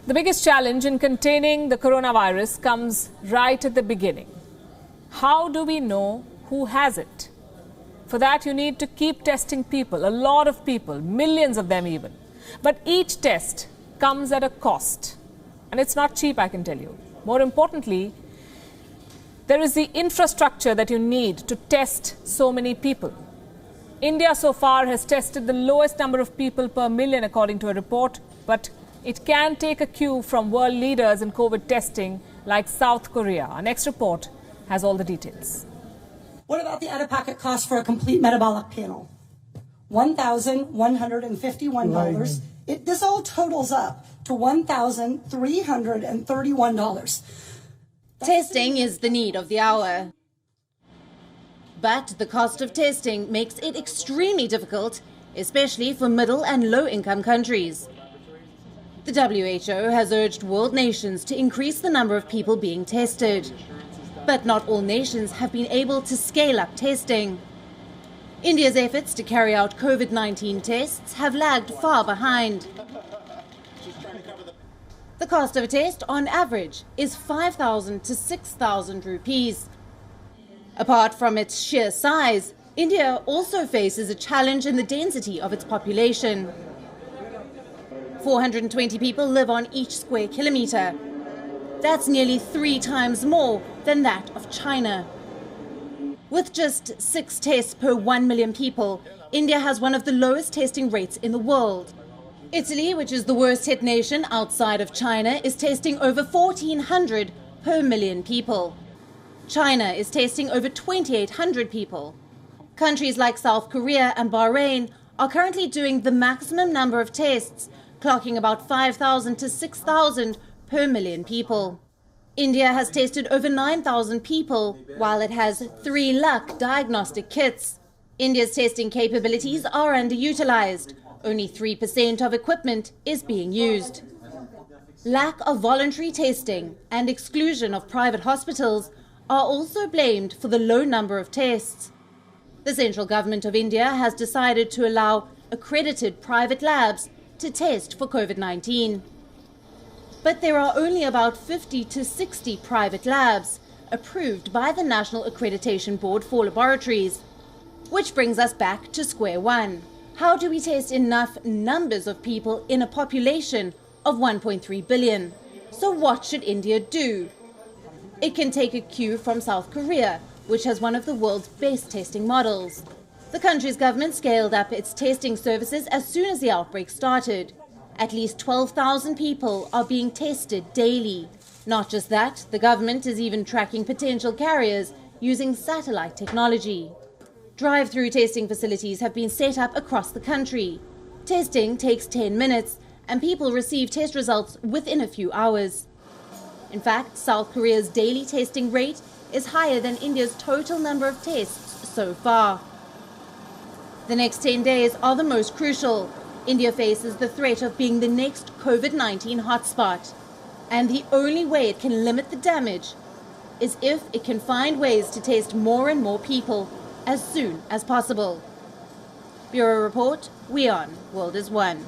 The biggest challenge in containing the coronavirus comes right at the beginning. How do we know who has it? For that, you need to keep testing people, a lot of people, millions of them even. But each test comes at a cost. And it's not cheap, I can tell you. More importantly, there is the infrastructure that you need to test so many people. India so far has tested the lowest number of people per million, according to a report, but it can take a cue from world leaders in COVID testing like South Korea. Our next report has all the details. What about the out-of-pocket cost for a complete metabolic panel? $1,151. This all totals up to $1,331. Testing is the need of the hour. But the cost of testing makes it extremely difficult, especially for middle and low-income countries. The WHO has urged world nations to increase the number of people being tested. But not all nations have been able to scale up testing. India's efforts to carry out COVID-19 tests have lagged far behind. The cost of a test, on average, is 5,000 to 6,000 rupees. Apart from its sheer size, India also faces a challenge in the density of its population. 420 people live on each square kilometre. That's nearly 3 times more than that of China. With just 6 tests per 1 million people, India has one of the lowest testing rates in the world. Italy, which is the worst hit nation outside of China, is testing over 1,400 per million people. China is testing over 2,800 people. Countries like South Korea and Bahrain are currently doing the maximum number of tests, clocking about 5,000 to 6,000 per million people. India has tested over 9,000 people, while it has 3 lakh diagnostic kits. India's testing capabilities are underutilized. Only 3% of equipment is being used. Lack of voluntary testing and exclusion of private hospitals are also blamed for the low number of tests. The central government of India has decided to allow accredited private labs to test for COVID-19. But there are only about 50 to 60 private labs approved by the National Accreditation Board for Laboratories. Which brings us back to square one. How do we test enough numbers of people in a population of 1.3 billion? So what should India do? It can take a cue from South Korea, which has one of the world's best testing models. The country's government scaled up its testing services as soon as the outbreak started. At least 12,000 people are being tested daily. Not just that, the government is even tracking potential carriers using satellite technology. Drive-through testing facilities have been set up across the country. Testing takes 10 minutes and people receive test results within a few hours. In fact, South Korea's daily testing rate is higher than India's total number of tests so far. The next 10 days are the most crucial. India faces the threat of being the next COVID-19 hotspot. And the only way it can limit the damage is if it can find ways to test more and more people as soon as possible. Bureau Report, WION World is One.